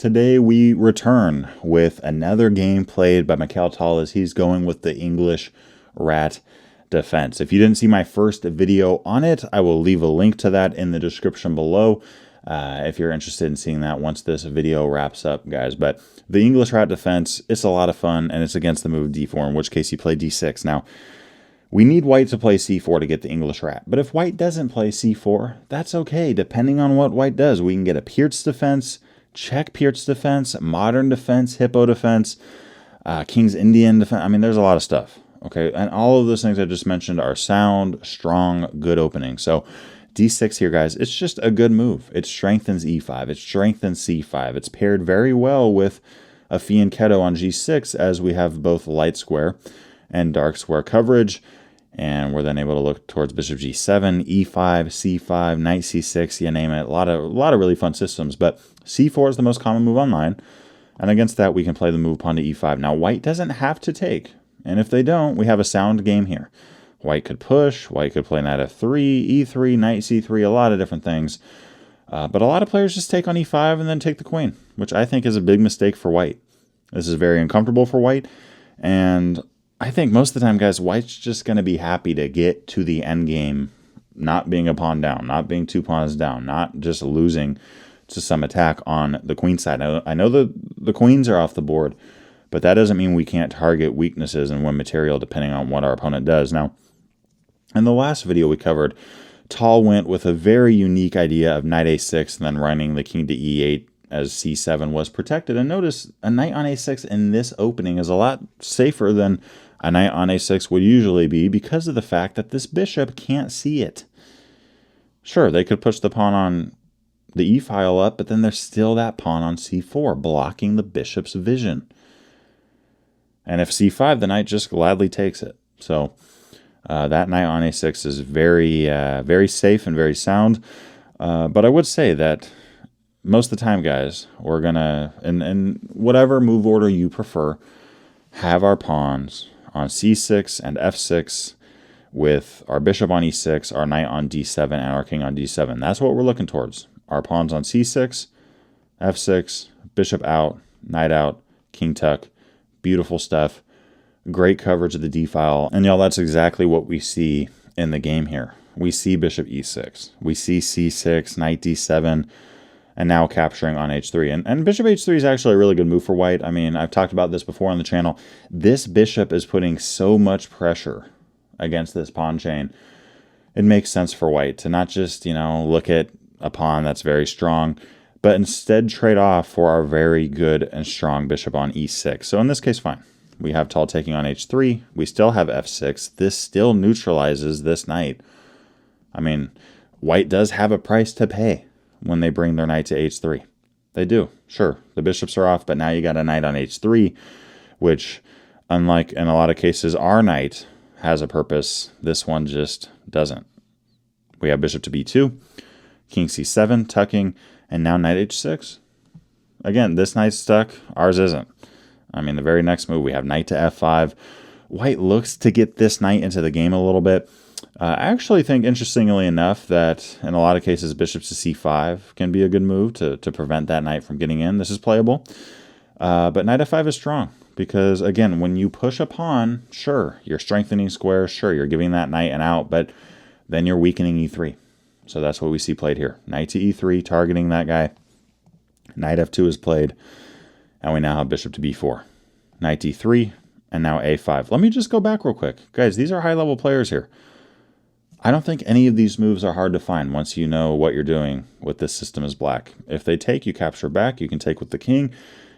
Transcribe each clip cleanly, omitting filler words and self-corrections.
Today we return with another game played by Mikhail Tal as he's going with the English rat defense. If you didn't see my first video on it, I will leave a link to that in the description below if you're interested in seeing that once this video wraps up, guys. But the English rat defense, it's a lot of fun, and it's against the move d4, in which case you play d6. Now, we need white to play c4 to get the English rat. But if white doesn't play c4, that's okay. Depending on what white does, we can get a PIRC defense, Czech PIRC defense, modern defense, hippo defense, King's Indian defense. I mean, there's a lot of stuff. Okay, and all of those things I just mentioned are sound, strong, good openings. So d6 here, guys, it's just a good move. It strengthens e5. It strengthens c5. It's paired very well with a fianchetto on g6 as we have both light square and dark square coverage. And we're then able to look towards bishop g7, e5, c5, knight c6, you name it. A lot of really fun systems. But c4 is the most common move online. And against that, we can play the move pawn to e5. Now, white doesn't have to take. And if they don't, we have a sound game here. White could push. White could play knight f3, e3, knight c3, a lot of different things. But a lot of players just take on e5 and then take the queen, which I think is a big mistake for white. This is very uncomfortable for white. And I think most of the time, guys, white's just going to be happy to get to the endgame, not being a pawn down, not being 2 pawns down, not just losing to some attack on the queen side. I know the queens are off the board, but that doesn't mean we can't target weaknesses and win material depending on what our opponent does. Now, in the last video we covered, Tal went with a very unique idea of knight a6 and then running the king to e8 as c7 was protected. And notice a knight on a6 in this opening is a lot safer than a knight on a6 would usually be because of the fact that this bishop can't see it. Sure, they could push the pawn on the e file up, but then there's still that pawn on c4 blocking the bishop's vision. And if c5, the knight just gladly takes it. So that knight on a6 is very safe and very sound. But I would say that most of the time, guys, we're going to, in whatever move order you prefer, have our pawns on c6 and f6 with our bishop on e6, our knight on d7, and our king on d7. That's what we're looking towards. Our pawns on c6, f6, bishop out, knight out, king tuck. Beautiful stuff. Great coverage of the d-file. And y'all, that's exactly what we see in the game here. We see bishop e6. We see c6, knight d7, and now capturing on h3. And bishop h3 is actually a really good move for white. I mean, I've talked about this before on the channel. This bishop is putting so much pressure against this pawn chain. It makes sense for white to not just, look at a pawn that's very strong, but instead trade off for our very good and strong bishop on e6. So in this case, fine. We have Tal taking on h3. We still have f6. This still neutralizes this knight. I mean, white does have a price to pay when they bring their knight to h3. They do. Sure, the bishops are off, but now you got a knight on h3, which, unlike in a lot of cases, our knight has a purpose. This one just doesn't. We have bishop to b2, king c7, tucking, and now knight h6. Again, this knight's stuck. Ours isn't. I mean, the very next move, we have knight to f5. White looks to get this knight into the game a little bit. I actually think, interestingly enough, that in a lot of cases, bishop to c5 can be a good move to prevent that knight from getting in. This is playable. But knight f5 is strong because, again, when you push a pawn, sure, you're strengthening squares. Sure, you're giving that knight an out, but then you're weakening e3. So that's what we see played here. Knight to e3, targeting that guy. Knight f2 is played. And we now have bishop to b4. Knight d3, and now a5. Let me just go back real quick. Guys, these are high-level players here. I don't think any of these moves are hard to find once you know what you're doing with this system as black. If they take, you capture back. You can take with the king.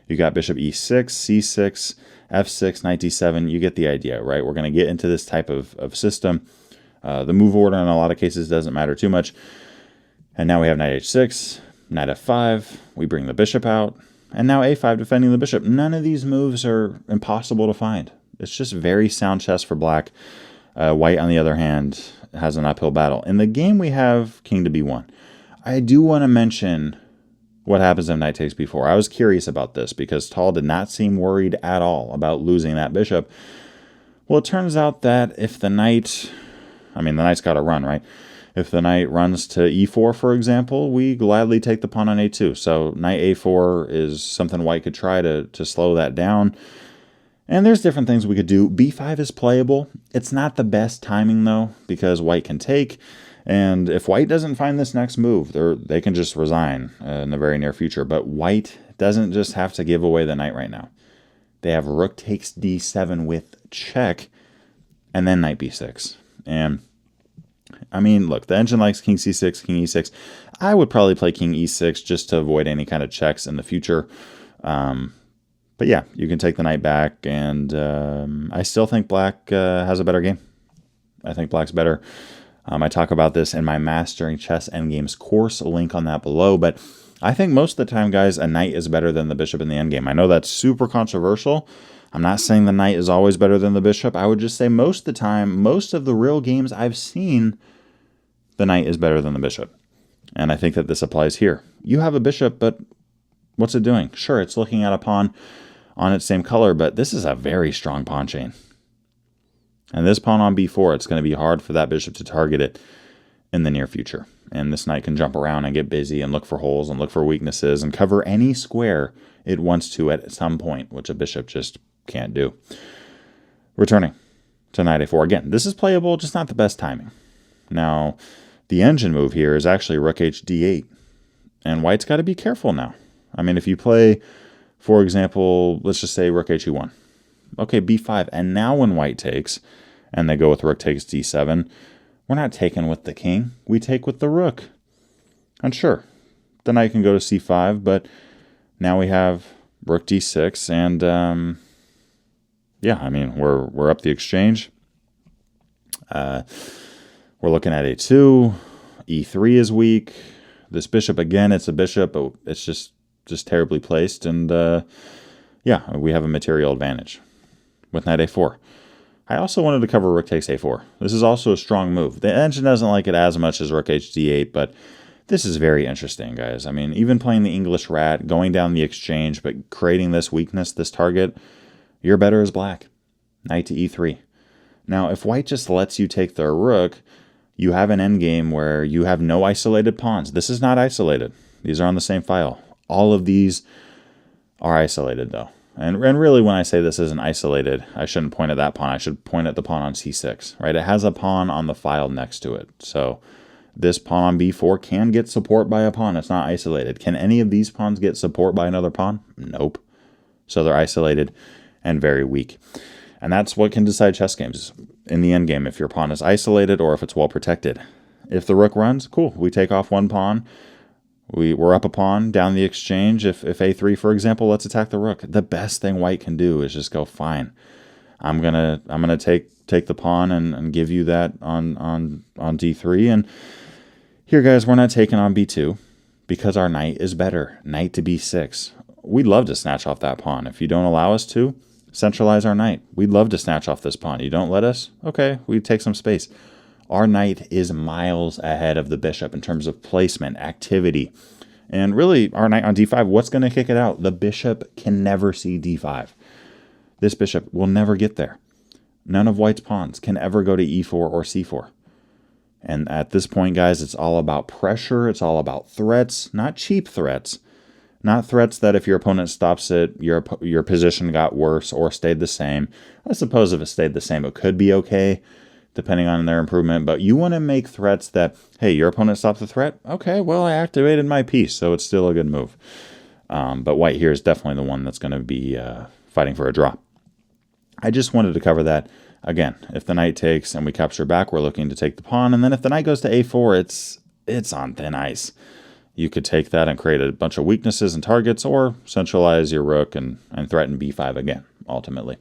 You got bishop e6, c6, f6, knight d7. You get the idea, right? We're going to get into this type of system. The move order in a lot of cases doesn't matter too much. And now we have knight h6, knight f5. We bring the bishop out. And now a5 defending the bishop. None of these moves are impossible to find. It's just very sound chess for black. White, on the other hand, has an uphill battle. In the game, we have king to b1. I do want to mention what happens if knight takes b4. I was curious about this because Tal did not seem worried at all about losing that bishop. Well, it turns out that if the knight... I mean, the knight's got to run, right? If the knight runs to e4, for example, we gladly take the pawn on a2. So knight a4 is something white could try to slow that down. And there's different things we could do. b5 is playable. It's not the best timing, though, because white can take. And if white doesn't find this next move, they can just resign in the very near future. But white doesn't just have to give away the knight right now. They have rook takes d7 with check, and then knight b6. And, I mean, look, the engine likes king c6, king e6. I would probably play king e6 just to avoid any kind of checks in the future. But yeah, you can take the knight back, and I still think black has a better game. I think black's better. I talk about this in my Mastering Chess Endgames course, a link on that below. But I think most of the time, guys, a knight is better than the bishop in the endgame. I know that's super controversial. I'm not saying the knight is always better than the bishop. I would just say most of the time, most of the real games I've seen, the knight is better than the bishop. And I think that this applies here. You have a bishop, but what's it doing? Sure, it's looking at a pawn on its same color, but this is a very strong pawn chain. And this pawn on b4, it's going to be hard for that bishop to target it in the near future. And this knight can jump around and get busy and look for holes and look for weaknesses and cover any square it wants to at some point, which a bishop just can't do. Returning to knight a4. Again, this is playable, just not the best timing. Now, the engine move here is actually rook h d8. And white's got to be careful now. I mean, if you play, for example, let's just say rook h e1. Okay, b5. And now when white takes, and they go with rook takes d7, we're not taking with the king. We take with the rook. And sure, the knight can go to c5, but now we have rook d6, and yeah, I mean, we're up the exchange. We're looking at a2. e3 is weak. This bishop, again, it's a bishop, but it's just terribly placed, and yeah, we have a material advantage with knight a4. I also wanted to cover rook takes a4. This is also a strong move. The engine doesn't like it as much as rook h d8, but this is very interesting, guys. I mean, even playing the English rat, going down the exchange, but creating this weakness, this target, you're better as black. Knight to e3. Now, if white just lets you take their rook, you have an endgame where you have no isolated pawns. This is not isolated. These are on the same file. All of these are isolated, though. And really, when I say this isn't isolated, I shouldn't point at that pawn. I should point at the pawn on c6, right? It has a pawn on the file next to it. So this pawn on b4 can get support by a pawn. It's not isolated. Can any of these pawns get support by another pawn? Nope. So they're isolated and very weak. And that's what can decide chess games in the endgame, if your pawn is isolated or if it's well protected. If the rook runs, cool. We take off one pawn. We're up a pawn down the exchange. If a3, for example, let's attack the rook. The best thing white can do is just go, fine. I'm gonna take the pawn and give you that on d3. And here, guys, we're not taking on b2 because our knight is better. Knight to b6. We'd love to snatch off that pawn. If you don't allow us to, centralize our knight. We'd love to snatch off this pawn. You don't let us? Okay, we take some space. Our knight is miles ahead of the bishop in terms of placement, activity. And really, our knight on d5, what's going to kick it out? The bishop can never see d5. This bishop will never get there. None of white's pawns can ever go to e4 or c4. And at this point, guys, it's all about pressure. It's all about threats, not cheap threats. Not threats that if your opponent stops it, your position got worse or stayed the same. I suppose if it stayed the same, it could be okay, depending on their improvement. But you want to make threats that, hey, your opponent stopped the threat? Okay, well, I activated my piece, so it's still a good move. But white here is definitely the one that's going to be fighting for a draw. I just wanted to cover that. Again, if the knight takes and we capture back, we're looking to take the pawn. And then if the knight goes to a4, it's on thin ice. You could take that and create a bunch of weaknesses and targets, or centralize your rook and threaten b5 again, ultimately.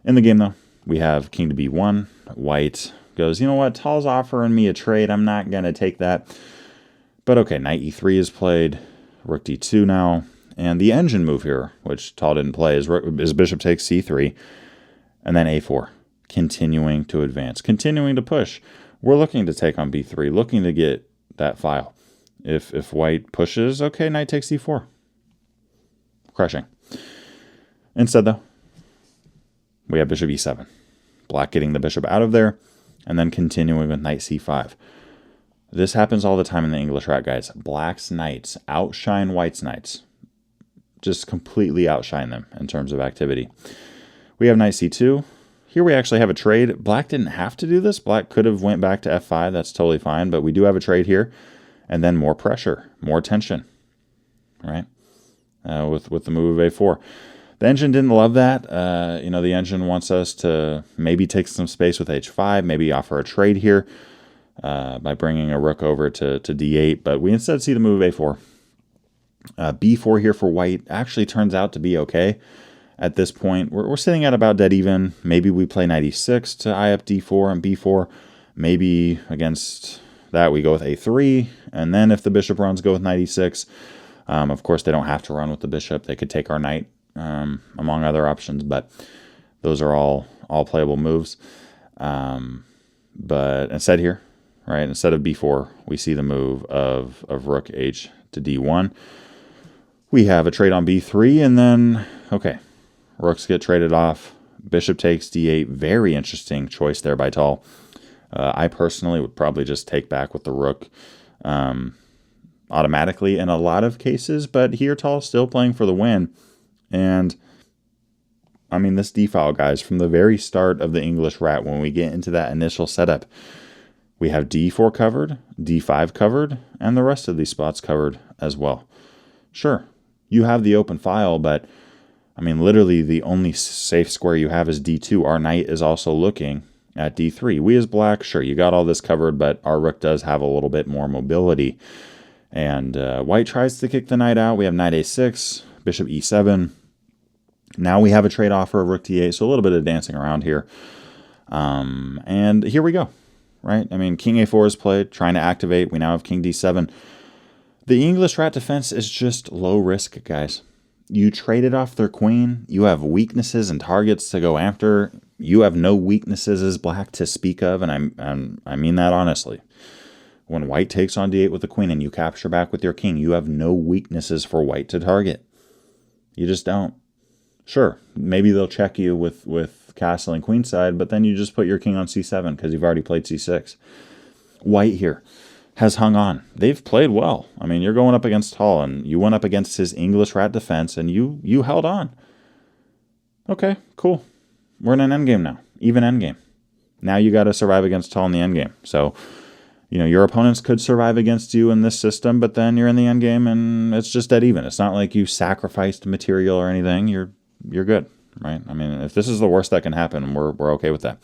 In the game, though, we have king to b1. White goes, you know what, Tal's offering me a trade. I'm not going to take that. But okay, knight e3 is played. Rook d2 now. And the engine move here, which Tal didn't play, is bishop takes c3. And then a4, continuing to advance, continuing to push. We're looking to take on b3, looking to get that file. If white pushes, okay, knight takes c4. Crushing. Instead, though, we have bishop e7. Black getting the bishop out of there, and then continuing with knight c5. This happens all the time in the English rat, guys. Black's knights outshine white's knights. Just completely outshine them in terms of activity. We have knight c2. Here we actually have a trade. Black didn't have to do this. Black could have went back to f5. That's totally fine. But we do have a trade here. And then more pressure, more tension, right? With the move of a4. The engine didn't love that. The engine wants us to maybe take some space with h5, maybe offer a trade here by bringing a rook over to d8. But we instead see the move of a4. b4 here for white actually turns out to be okay. At this point, we're sitting at about dead even. Maybe we play knight e6 to eye up d4 and b4. Maybe against that we go with a3. And then if the bishop runs, go with knight e6. Of course, they don't have to run with the bishop. They could take our knight, among other options. But those are all playable moves. But instead here, right, instead of b4, we see the move of rook h to d1. We have a trade on b3, and then, okay, rooks get traded off. Bishop takes d8. Very interesting choice there by Tal. I personally would probably just take back with the rook automatically in a lot of cases, but here Tal's still playing for the win. And, I mean, this d-file, guys, from the very start of the English rat, when we get into that initial setup, we have d4 covered, d5 covered, and the rest of these spots covered as well. Sure, you have the open file, but I mean, literally the only safe square you have is d2. Our knight is also looking at d3. We as black, sure, you got all this covered, but our rook does have a little bit more mobility. And white tries to kick the knight out. We have knight a6, bishop e7. Now we have a trade offer of rook d8, so a little bit of dancing around here. And here we go, right? I mean, king a4 is played, trying to activate. We now have king d7. The English rat defense is just low risk, guys. You traded off their queen. You have weaknesses and targets to go after. You have no weaknesses as black to speak of, and I mean that honestly. When white takes on d8 with the queen and you capture back with your king, you have no weaknesses for white to target. You just don't. Sure, maybe they'll check you with castle and queenside, but then you just put your king on c7 because you've already played c6. White here has hung on. They've played well. I mean, you're going up against Tal, and you went up against his English rat defense, and you held on. Okay, cool. We're in an endgame now. Even endgame. Now you got to survive against Tal in the endgame. So, your opponents could survive against you in this system, but then you're in the endgame, and it's just dead even. It's not like you sacrificed material or anything. You're good, right? I mean, if this is the worst that can happen, we're okay with that.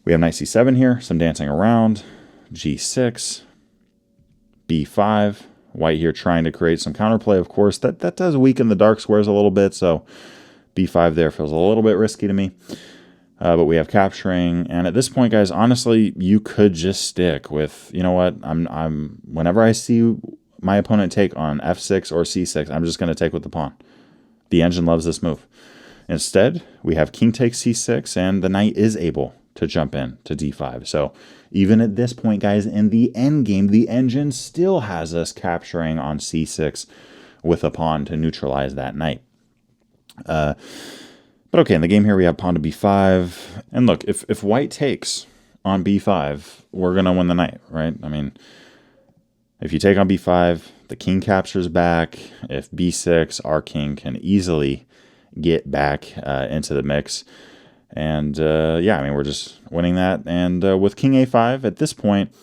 We have knight c7 here. Some dancing around. g6, b5, white here trying to create some counterplay. Of course, that does weaken the dark squares a little bit, so b5 there feels a little bit risky to me. But we have capturing, and at this point, guys, honestly, you could just stick with, you know what, whenever I see my opponent take on f6 or c6, I'm just going to take with the pawn. The engine loves this move. Instead, we have king takes c6, and the knight is able to jump in to d5. So even at this point, guys, in the endgame, the engine still has us capturing on c6 with a pawn to neutralize that knight. But okay, in the game here, we have pawn to b5. And look, if white takes on b5, we're going to win the knight, right? I mean, if you take on b5, the king captures back. If b6, our king can easily get back into the mix. And, yeah, I mean, we're just winning that. And with king a5, at this point,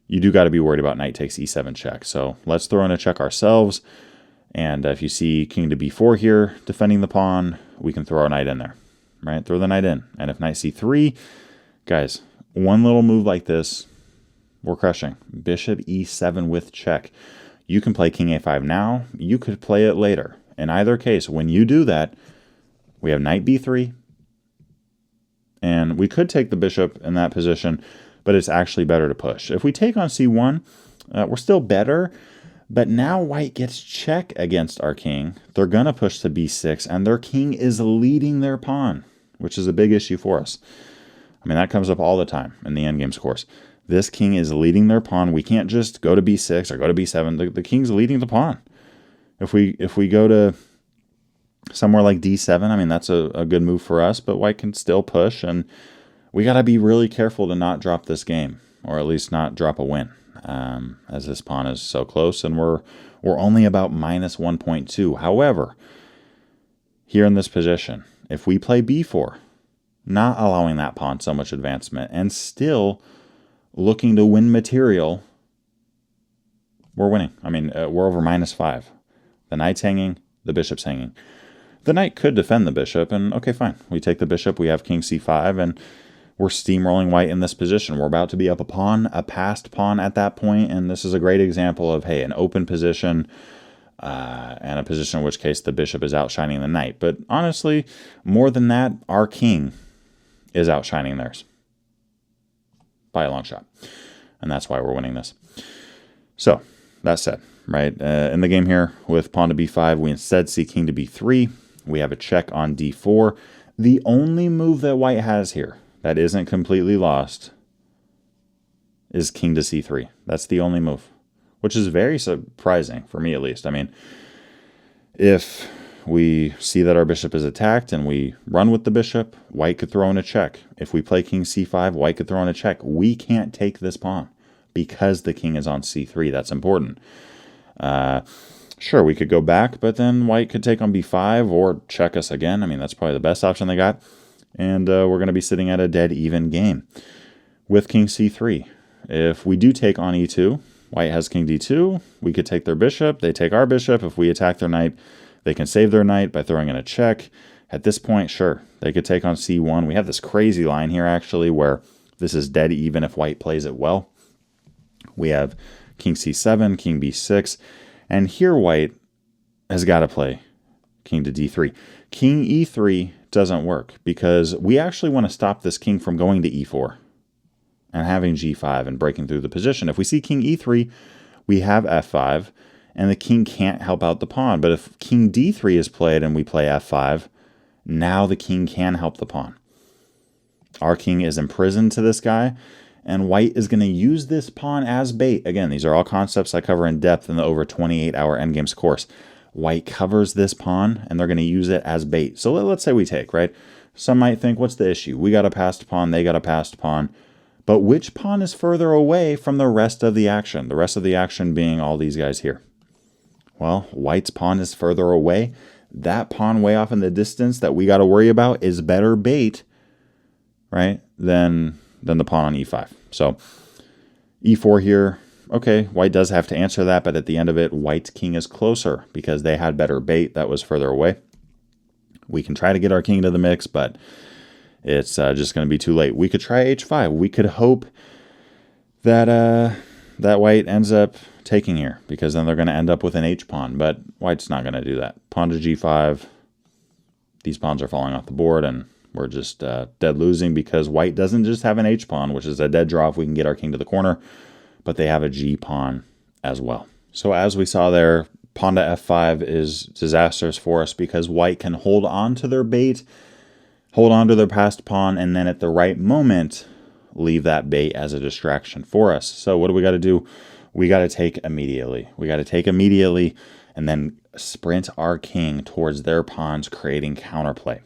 you do got to be worried about knight takes e7 check. So let's throw in a check ourselves. And if you see king to b4 here, defending the pawn, we can throw our knight in there, right? Throw the knight in. And if knight c3, guys, one little move like this, we're crushing. Bishop e7 with check. You can play king a5 now. You could play it later. In either case, when you do that, we have knight b3. And we could take the bishop in that position, but it's actually better to push. If we take on c1, we're still better, but now white gets check against our king. They're going to push to b6, and their king is leading their pawn, which is a big issue for us. I mean, that comes up all the time in the endgames course. This king is leading their pawn. We can't just go to b6 or go to b7. The king's leading the pawn. If we go to somewhere like d7, I mean, that's a good move for us, but white can still push, and we got to be really careful to not drop this game, or at least not drop a win. as this pawn is so close, and we're only about minus 1.2. However, here in this position, if we play b4, not allowing that pawn so much advancement, and still looking to win material, we're winning. I mean, we're over -5. The knight's hanging, the bishop's hanging. The knight could defend the bishop, and okay, fine. We take the bishop, we have king c5, and we're steamrolling white in this position. We're about to be up a pawn, a passed pawn at that point, and this is a great example of, hey, an open position, and a position in which case the bishop is outshining the knight. But honestly, more than that, our king is outshining theirs by a long shot. And that's why we're winning this. So, that said, right, in the game here with pawn to b5, we instead see king to b3. We have a check on d4. The only move that white has here that isn't completely lost is king to c3. That's the only move, which is very surprising, for me at least. I mean, if we see that our bishop is attacked and we run with the bishop, white could throw in a check. If we play king c5, white could throw in a check. We can't take this pawn because the king is on c3. That's important. Sure, we could go back, but then white could take on b5 or check us again. I mean, that's probably the best option they got. And we're going to be sitting at a dead even game with king c3. If we do take on e2, white has king d2. We could take their bishop. They take our bishop. If we attack their knight, they can save their knight by throwing in a check. At this point, sure, they could take on c1. We have this crazy line here, actually, where this is dead even if white plays it well. We have king c7, king b6, and here white has got to play king to d3. King e3 doesn't work because we actually want to stop this king from going to e4 and having g5 and breaking through the position. If we see king e3, we have f5, and the king can't help out the pawn. But if king d3 is played and we play f5, now the king can help the pawn. Our king is imprisoned to this guy, and white is going to use this pawn as bait. Again, these are all concepts I cover in depth in the over 28-hour Endgames course. White covers this pawn, and they're going to use it as bait. So let's say we take, right? Some might think, what's the issue? We got a passed pawn, they got a passed pawn. But which pawn is further away from the rest of the action? The rest of the action being all these guys here. Well, white's pawn is further away. That pawn way off in the distance that we got to worry about is better bait, right, than the pawn on e5. So e4 here, okay, white does have to answer that, but at the end of it, white's king is closer because they had better bait that was further away. We can try to get our king into the mix, but it's just going to be too late. We could try h5. We could hope that that white ends up taking here, because then they're going to end up with an h-pawn, but white's not going to do that. Pawn to g5. These pawns are falling off the board, and we're just dead losing because white doesn't just have an h-pawn, which is a dead draw if we can get our king to the corner, but they have a g-pawn as well. So as we saw there, pawn to f5 is disastrous for us because white can hold on to their bait, hold on to their passed pawn, and then at the right moment, leave that bait as a distraction for us. So what do we got to do? We got to take immediately. We got to take immediately and then sprint our king towards their pawns, creating counterplay,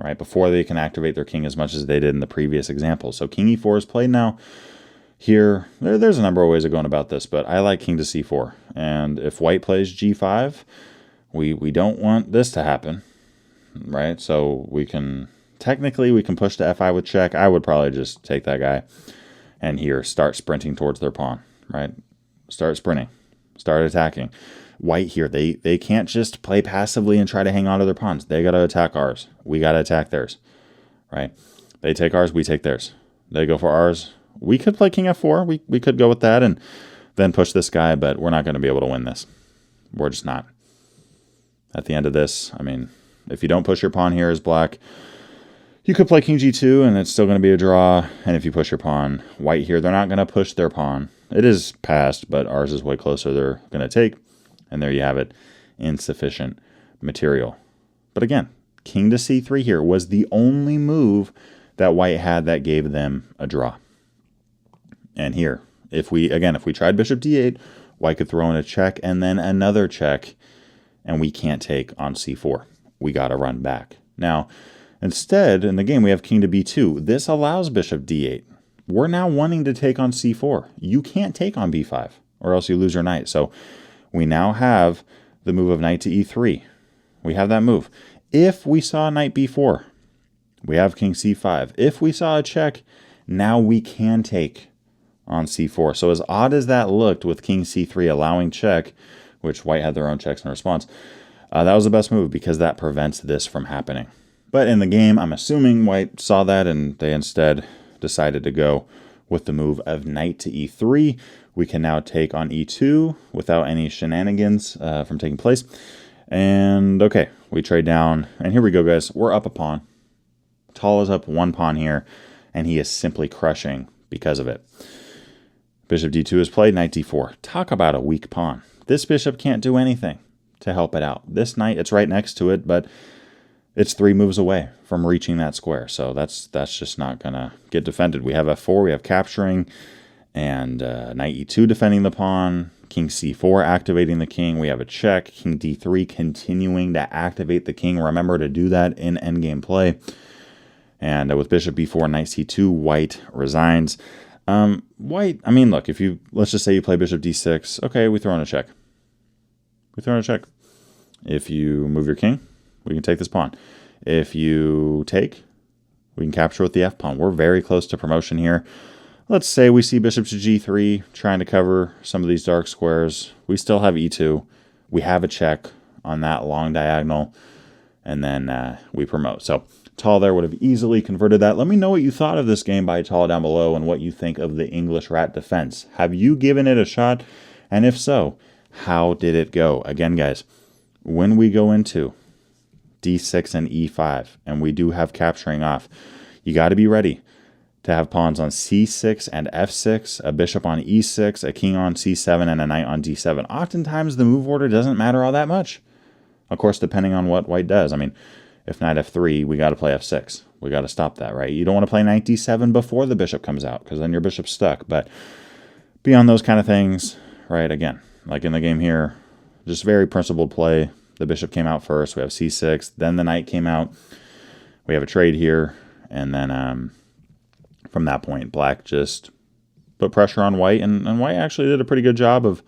right, before they can activate their king as much as they did in the previous example. So king e4 is played now. Here, there's a number of ways of going about this, but I like king to c4. And if white plays g5, we don't want this to happen, right? So we can, technically, we can push to f5 with check. I would probably just take that guy and here start sprinting towards their pawn, right? Start sprinting, start attacking. White here, they can't just play passively and try to hang on to their pawns. They got to attack ours. We got to attack theirs, right? They take ours, we take theirs. They go for ours. We could play king f4. We could go with that and then push this guy, but we're not going to be able to win this. We're just not. At the end of this, I mean, if you don't push your pawn here as black, you could play king g2 and it's still going to be a draw. And if you push your pawn, white here, they're not going to push their pawn. It is passed, but ours is way closer. They're going to take. And there you have it. Insufficient material. But again, king to c3 here was the only move that white had that gave them a draw. And here, if we tried bishop d8, white could throw in a check and then another check, and we can't take on c4. We got to run back. Now, instead, in the game, we have king to b2. This allows bishop d8. we're now wanting to take on c4. You can't take on b5 or else you lose your knight. So we now have the move of knight to e3. We have that move. If we saw knight b4, we have king c5. If we saw a check, now we can take on c4. So as odd as that looked with king c3 allowing check, which white had their own checks in response, that was the best move because that prevents this from happening. But in the game, I'm assuming white saw that and they instead decided to go with the move of knight to e3. We can now take on e2 without any shenanigans from taking place. And okay, we trade down. And here we go, guys. We're up a pawn. Tal is up one pawn here, and he is simply crushing because of it. Bishop d2 is played, knight d4. Talk about a weak pawn. This bishop can't do anything to help it out. This knight, it's right next to it, but it's 3 moves away from reaching that square. So that's just not going to get defended. We have f4, we have capturing, and knight e2 defending the pawn, king c4 activating the king. We have a check, king d3 continuing to activate the king. Remember to do that in endgame play. And with bishop b4, knight c2, white resigns. White, I mean, look, let's just say you play bishop d6. Okay, we throw in a check. We throw in a check. If you move your king, we can take this pawn. If you take, we can capture with the f pawn. We're very close to promotion here. Let's say we see bishop to g3, trying to cover some of these dark squares. We still have e2. We have a check on that long diagonal, and then we promote. So Tal there would have easily converted that. Let me know what you thought of this game by Tal down below and what you think of the English rat defense. Have you given it a shot? And if so, how did it go? Again, guys, when we go into d6 and e5, and we do have capturing off, you got to be ready to have pawns on c6 and f6, a bishop on e6, a king on c7, and a knight on d7. Oftentimes, the move order doesn't matter all that much. Of course, depending on what white does. I mean, if knight f3, we got to play f6. We got to stop that, right? You don't want to play knight d7 before the bishop comes out, because then your bishop's stuck. But beyond those kind of things, right, again, like in the game here, just very principled play. The bishop came out first. We have c6. Then the knight came out. We have a trade here. And then from that point, black just put pressure on white. And white actually did a pretty good job of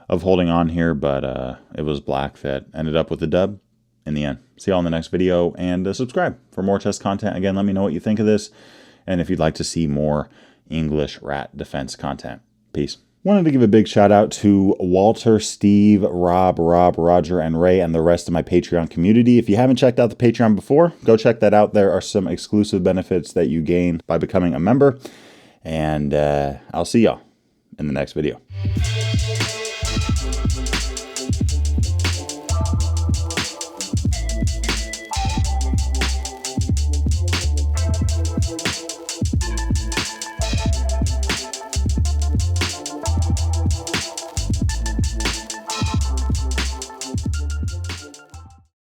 holding on here. But it was black that ended up with the dub in the end. See you all in the next video. And subscribe for more chess content. Again, let me know what you think of this. And if you'd like to see more English rat defense content. Peace. Wanted to give a big shout out to Walter, Steve, Rob, Roger, and Ray, and the rest of my Patreon community. If you haven't checked out the Patreon before, go check that out. There are some exclusive benefits that you gain by becoming a member. And I'll see y'all in the next video.